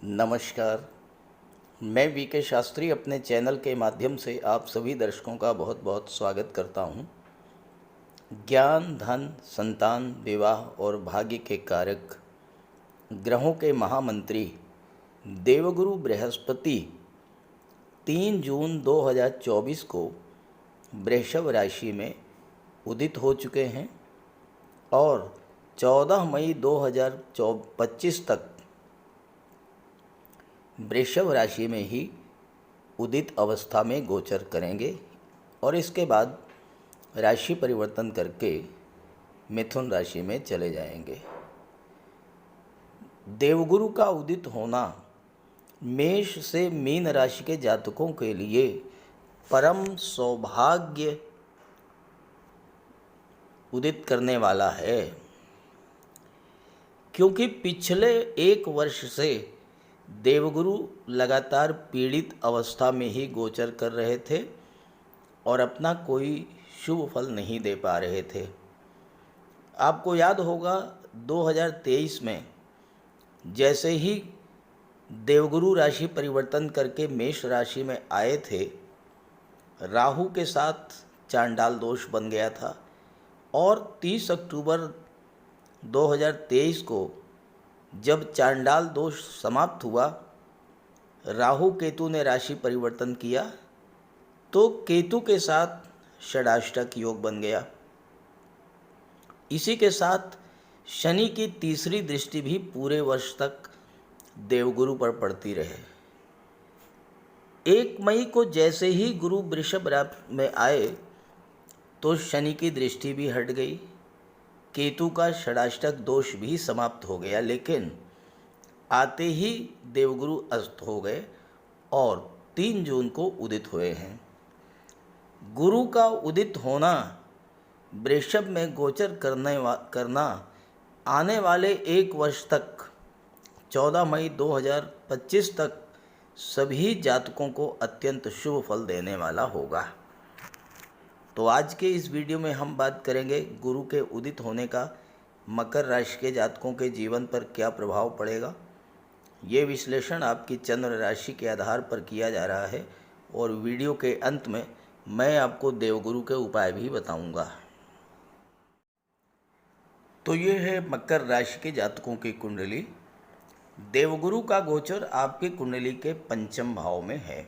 नमस्कार। मैं वीके शास्त्री अपने चैनल के माध्यम से आप सभी दर्शकों का बहुत बहुत स्वागत करता हूं। ज्ञान, धन, संतान, विवाह और भाग्य के कारक ग्रहों के महामंत्री देवगुरु बृहस्पति 3 जून 2024 को वृषभ राशि में उदित हो चुके हैं और 14 मई 2025 तक वृषभ राशि में ही उदित अवस्था में गोचर करेंगे और इसके बाद राशि परिवर्तन करके मिथुन राशि में चले जाएंगे। देवगुरु का उदित होना मेष से मीन राशि के जातकों के लिए परम सौभाग्य उदित करने वाला है, क्योंकि पिछले 1 वर्ष से देवगुरु लगातार पीड़ित अवस्था में ही गोचर कर रहे थे और अपना कोई शुभ फल नहीं दे पा रहे थे। आपको याद होगा 2023 में जैसे ही देवगुरु राशि परिवर्तन करके मेष राशि में आए थे, राहु के साथ चांडाल दोष बन गया था और 30 अक्टूबर 2023 को जब चांडाल दोष समाप्त हुआ, राहु केतु ने राशि परिवर्तन किया तो केतु के साथ षडाष्टक योग बन गया। इसी के साथ शनि की तीसरी दृष्टि भी पूरे वर्ष तक देवगुरु पर पड़ती रहे। 1 मई को जैसे ही गुरु वृषभ राशि में आए तो शनि की दृष्टि भी हट गई, केतु का षडाष्टक दोष भी समाप्त हो गया, लेकिन आते ही देवगुरु अस्त हो गए और 3 जून को उदित हुए हैं। गुरु का उदित होना, वृषभ में गोचर करना आने वाले 1 वर्ष तक 14 मई 2025 तक सभी जातकों को अत्यंत शुभ फल देने वाला होगा। तो आज के इस वीडियो में हम बात करेंगे गुरु के उदित होने का मकर राशि के जातकों के जीवन पर क्या प्रभाव पड़ेगा। ये विश्लेषण आपकी चंद्र राशि के आधार पर किया जा रहा है और वीडियो के अंत में मैं आपको देवगुरु के उपाय भी बताऊंगा। तो ये है मकर राशि के जातकों की कुंडली। देवगुरु का गोचर आपकी कुंडली के पंचम भाव में है।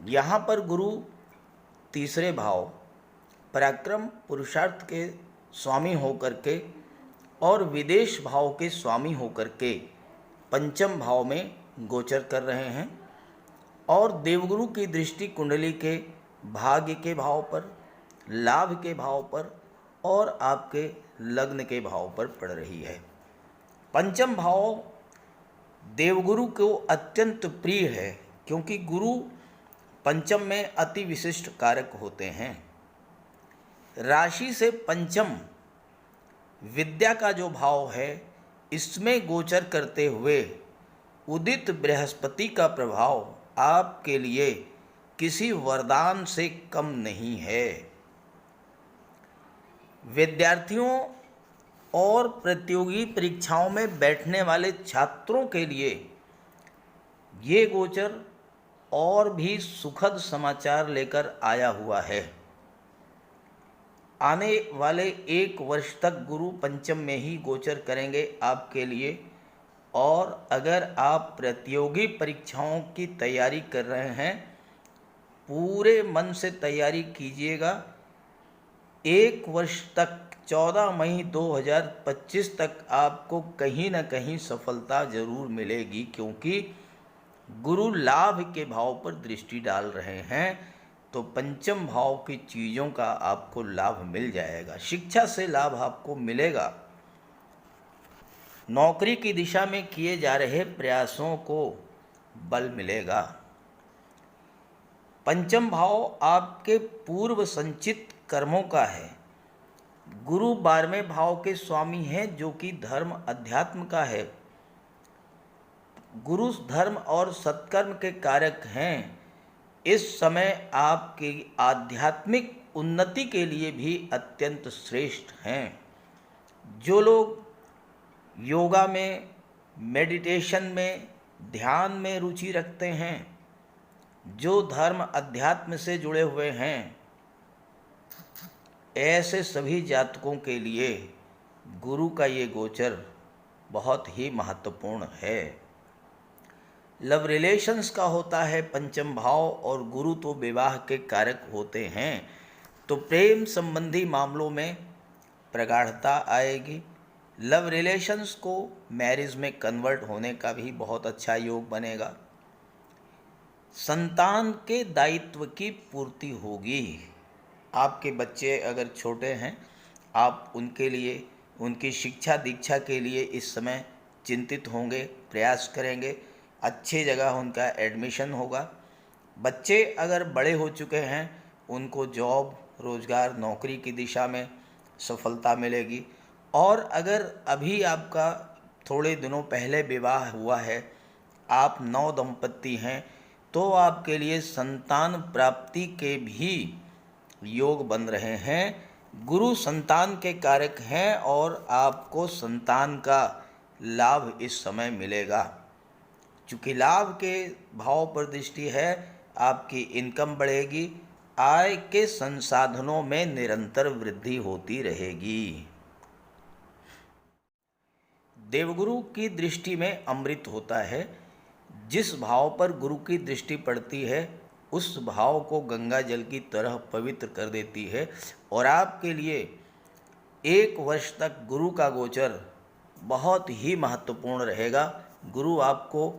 यहाँ पर गुरु तीसरे भाव पराक्रम पुरुषार्थ के स्वामी होकर के और विदेश भाव के स्वामी होकर के पंचम भाव में गोचर कर रहे हैं और देवगुरु की दृष्टि कुंडली के भाग्य के भाव पर, लाभ के भाव पर और आपके लग्न के भाव पर पड़ रही है। पंचम भाव देवगुरु को अत्यंत प्रिय है, क्योंकि गुरु पंचम में अति विशिष्ट कारक होते हैं। राशि से पंचम विद्या का जो भाव है, इसमें गोचर करते हुए उदित बृहस्पति का प्रभाव आपके लिए किसी वरदान से कम नहीं है। विद्यार्थियों और प्रतियोगी परीक्षाओं में बैठने वाले छात्रों के लिए ये गोचर और भी सुखद समाचार लेकर आया हुआ है। आने वाले 1 वर्ष तक गुरु पंचम में ही गोचर करेंगे आपके लिए, और अगर आप प्रतियोगी परीक्षाओं की तैयारी कर रहे हैं, पूरे मन से तैयारी कीजिएगा। 1 वर्ष तक 14 मई 2025 तक आपको कहीं न कहीं सफलता जरूर मिलेगी, क्योंकि गुरु लाभ के भाव पर दृष्टि डाल रहे हैं, तो पंचम भाव की चीज़ों का आपको लाभ मिल जाएगा। शिक्षा से लाभ आपको मिलेगा। नौकरी की दिशा में किए जा रहे प्रयासों को बल मिलेगा। पंचम भाव आपके पूर्व संचित कर्मों का है। गुरु 12वें भाव के स्वामी हैं, जो कि धर्म अध्यात्म का है। गुरु धर्म और सत्कर्म के कारक हैं। इस समय आपकी आध्यात्मिक उन्नति के लिए भी अत्यंत श्रेष्ठ हैं। जो लोग योगा में, मेडिटेशन में, ध्यान में रुचि रखते हैं, जो धर्म अध्यात्म से जुड़े हुए हैं, ऐसे सभी जातकों के लिए गुरु का ये गोचर बहुत ही महत्वपूर्ण है। लव रिलेशंस का होता है पंचम भाव, और गुरु तो विवाह के कारक होते हैं, तो प्रेम संबंधी मामलों में प्रगाढ़ता आएगी। लव रिलेशंस को मैरिज में कन्वर्ट होने का भी बहुत अच्छा योग बनेगा। संतान के दायित्व की पूर्ति होगी। आपके बच्चे अगर छोटे हैं, आप उनके लिए, उनकी शिक्षा दीक्षा के लिए इस समय चिंतित होंगे, प्रयास करेंगे, अच्छी जगह उनका एडमिशन होगा। बच्चे अगर बड़े हो चुके हैं, उनको जॉब, रोज़गार, नौकरी की दिशा में सफलता मिलेगी। और अगर अभी आपका थोड़े दिनों पहले विवाह हुआ है, आप नव दंपत्ति हैं, तो आपके लिए संतान प्राप्ति के भी योग बन रहे हैं। गुरु संतान के कारक हैं और आपको संतान का लाभ इस समय मिलेगा। चूँकि लाभ के भाव पर दृष्टि है, आपकी इनकम बढ़ेगी, आय के संसाधनों में निरंतर वृद्धि होती रहेगी। देवगुरु की दृष्टि में अमृत होता है। जिस भाव पर गुरु की दृष्टि पड़ती है, उस भाव को गंगा जल की तरह पवित्र कर देती है, और आपके लिए 1 वर्ष तक गुरु का गोचर बहुत ही महत्वपूर्ण रहेगा। गुरु आपको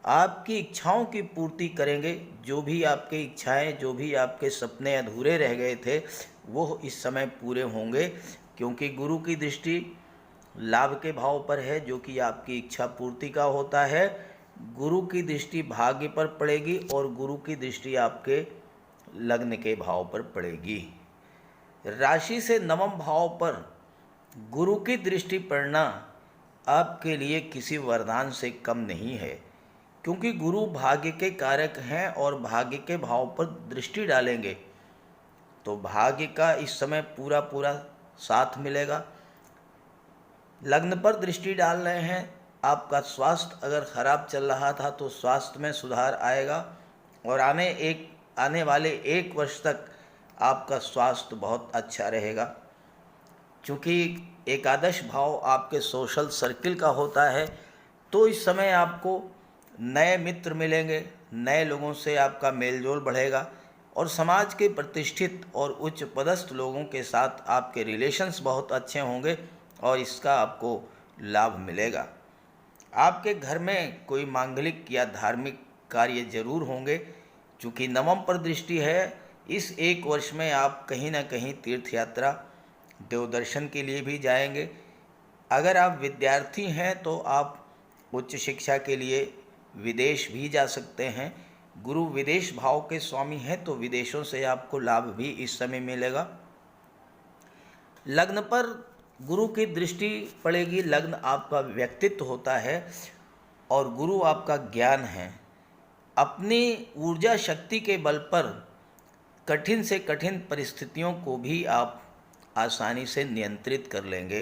आपकी इच्छाओं की पूर्ति करेंगे। जो भी आपकी इच्छाएं, जो भी आपके सपने अधूरे रह गए थे, वो इस समय पूरे होंगे, क्योंकि गुरु की दृष्टि लाभ के भाव पर है, जो कि आपकी इच्छा पूर्ति का होता है। गुरु की दृष्टि भाग्य पर पड़ेगी, और गुरु की दृष्टि आपके लग्न के भाव पर पड़ेगी। राशि से नवम भाव पर गुरु की दृष्टि पड़ना आपके लिए किसी वरदान से कम नहीं है, क्योंकि गुरु भाग्य के कारक हैं, और भाग्य के भाव पर दृष्टि डालेंगे तो भाग्य का इस समय पूरा पूरा साथ मिलेगा। लग्न पर दृष्टि डाल रहे हैं, आपका स्वास्थ्य अगर खराब चल रहा था तो स्वास्थ्य में सुधार आएगा, और आने वाले 1 वर्ष तक आपका स्वास्थ्य बहुत अच्छा रहेगा। क्योंकि एकादश भाव आपके सोशल सर्किल का होता है, तो इस समय आपको नए मित्र मिलेंगे, नए लोगों से आपका मेलजोल बढ़ेगा, और समाज के प्रतिष्ठित और उच्च पदस्थ लोगों के साथ आपके रिलेशंस बहुत अच्छे होंगे, और इसका आपको लाभ मिलेगा। आपके घर में कोई मांगलिक या धार्मिक कार्य जरूर होंगे। चूँकि नवम पर दृष्टि है, इस 1 वर्ष में आप कहीं ना कहीं तीर्थ यात्रा, देव दर्शन के लिए भी जाएंगे। अगर आप विद्यार्थी हैं तो आप उच्च शिक्षा के लिए विदेश भी जा सकते हैं। गुरु विदेश भाव के स्वामी हैं, तो विदेशों से आपको लाभ भी इस समय मिलेगा। लग्न पर गुरु की दृष्टि पड़ेगी। लग्न आपका व्यक्तित्व होता है, और गुरु आपका ज्ञान है। अपनी ऊर्जा शक्ति के बल पर कठिन से कठिन परिस्थितियों को भी आप आसानी से नियंत्रित कर लेंगे।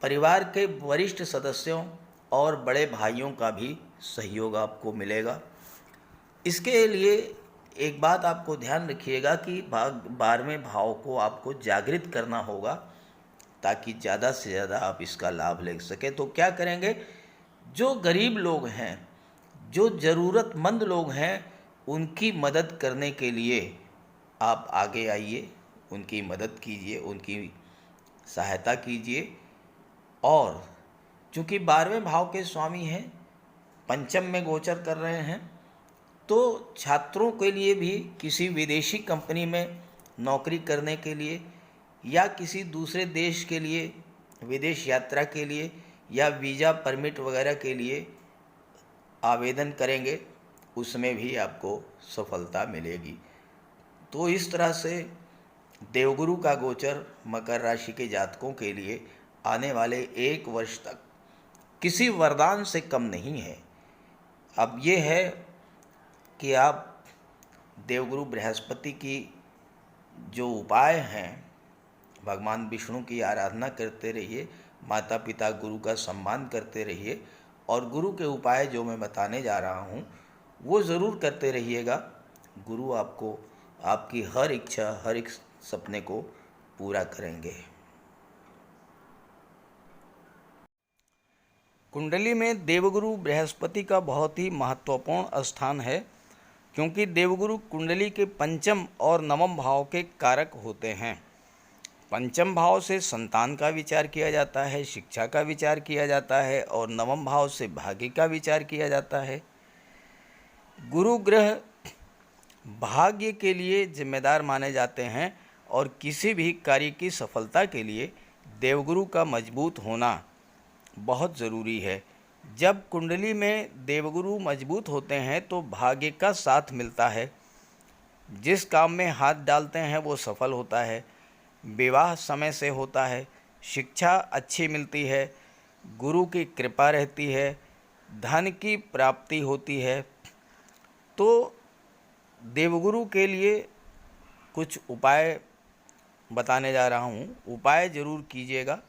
परिवार के वरिष्ठ सदस्यों और बड़े भाइयों का भी सहयोग आपको मिलेगा। इसके लिए एक बात आपको ध्यान रखिएगा कि 12वें भाव को आपको जागृत करना होगा, ताकि ज़्यादा से ज़्यादा आप इसका लाभ ले सकें। तो क्या करेंगे, जो गरीब लोग हैं, जो ज़रूरतमंद लोग हैं, उनकी मदद करने के लिए आप आगे आइए, उनकी मदद कीजिए, उनकी सहायता कीजिए। और चूँकि 12वें भाव के स्वामी हैं, पंचम में गोचर कर रहे हैं, तो छात्रों के लिए भी किसी विदेशी कंपनी में नौकरी करने के लिए, या किसी दूसरे देश के लिए विदेश यात्रा के लिए, या वीज़ा परमिट वगैरह के लिए आवेदन करेंगे, उसमें भी आपको सफलता मिलेगी। तो इस तरह से देवगुरु का गोचर मकर राशि के जातकों के लिए आने वाले 1 वर्ष तक किसी वरदान से कम नहीं है। अब ये है कि आप देवगुरु बृहस्पति की जो उपाय हैं, भगवान विष्णु की आराधना करते रहिए, माता पिता गुरु का सम्मान करते रहिए, और गुरु के उपाय जो मैं बताने जा रहा हूँ वो ज़रूर करते रहिएगा। गुरु आपको आपकी हर इच्छा, हर एक सपने को पूरा करेंगे। कुंडली में देवगुरु बृहस्पति का बहुत ही महत्वपूर्ण स्थान है, क्योंकि देवगुरु कुंडली के पंचम और नवम भाव के कारक होते हैं। पंचम भाव से संतान का विचार किया जाता है, शिक्षा का विचार किया जाता है, और नवम भाव से भाग्य का विचार किया जाता है। गुरु ग्रह भाग्य के लिए जिम्मेदार माने जाते हैं और किसी भी कार्य की सफलता के लिए देवगुरु का मजबूत होना बहुत ज़रूरी है। जब कुंडली में देवगुरु मजबूत होते हैं तो भाग्य का साथ मिलता है, जिस काम में हाथ डालते हैं वो सफल होता है, विवाह समय से होता है, शिक्षा अच्छी मिलती है, गुरु की कृपा रहती है, धन की प्राप्ति होती है। तो देवगुरु के लिए कुछ उपाय बताने जा रहा हूँ, उपाय ज़रूर कीजिएगा।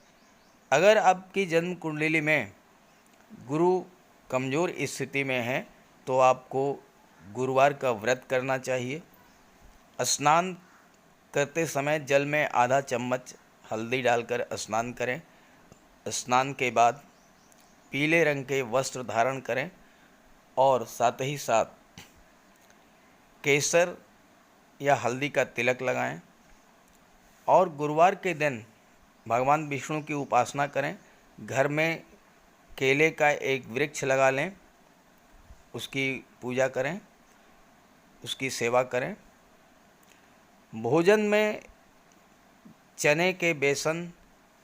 अगर आपकी जन्म कुंडली में गुरु कमज़ोर स्थिति में है तो आपको गुरुवार का व्रत करना चाहिए। स्नान करते समय जल में आधा चम्मच हल्दी डालकर स्नान करें। स्नान के बाद पीले रंग के वस्त्र धारण करें और साथ ही साथ केसर या हल्दी का तिलक लगाएं। और गुरुवार के दिन भगवान विष्णु की उपासना करें। घर में केले का एक वृक्ष लगा लें, उसकी पूजा करें, उसकी सेवा करें। भोजन में चने के बेसन,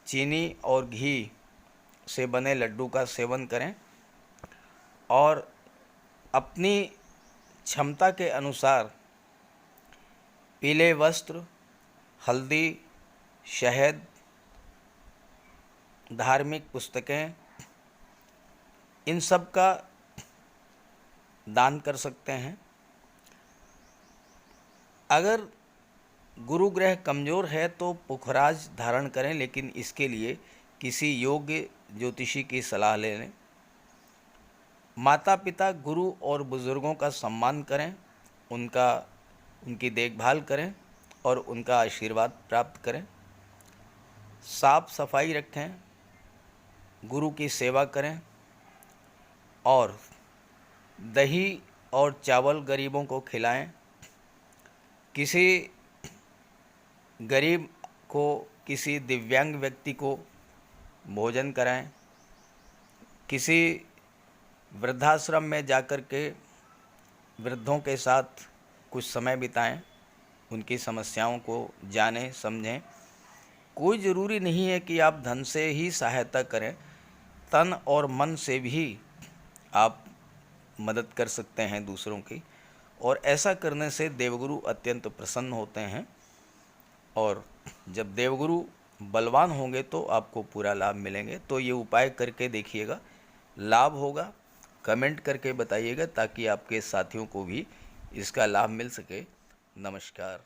चीनी और घी से बने लड्डू का सेवन करें और अपनी क्षमता के अनुसार पीले वस्त्र, हल्दी, शहद, धार्मिक पुस्तकें, इन सब का दान कर सकते हैं। अगर गुरु ग्रह कमज़ोर है तो पुखराज धारण करें, लेकिन इसके लिए किसी योग्य ज्योतिषी की सलाह ले लें। माता पिता, गुरु और बुज़ुर्गों का सम्मान करें, उनकी देखभाल करें और उनका आशीर्वाद प्राप्त करें। साफ सफाई रखें, गुरु की सेवा करें और दही और चावल गरीबों को खिलाएं। किसी गरीब को, किसी दिव्यांग व्यक्ति को भोजन कराएं। किसी वृद्धाश्रम में जाकर के वृद्धों के साथ कुछ समय बिताएं, उनकी समस्याओं को जानें, समझें। कोई ज़रूरी नहीं है कि आप धन से ही सहायता करें, तन और मन से भी आप मदद कर सकते हैं दूसरों की, और ऐसा करने से देवगुरु अत्यंत प्रसन्न होते हैं। और जब देवगुरु बलवान होंगे तो आपको पूरा लाभ मिलेंगे। तो ये उपाय करके देखिएगा, लाभ होगा। कमेंट करके बताइएगा ताकि आपके साथियों को भी इसका लाभ मिल सके। नमस्कार।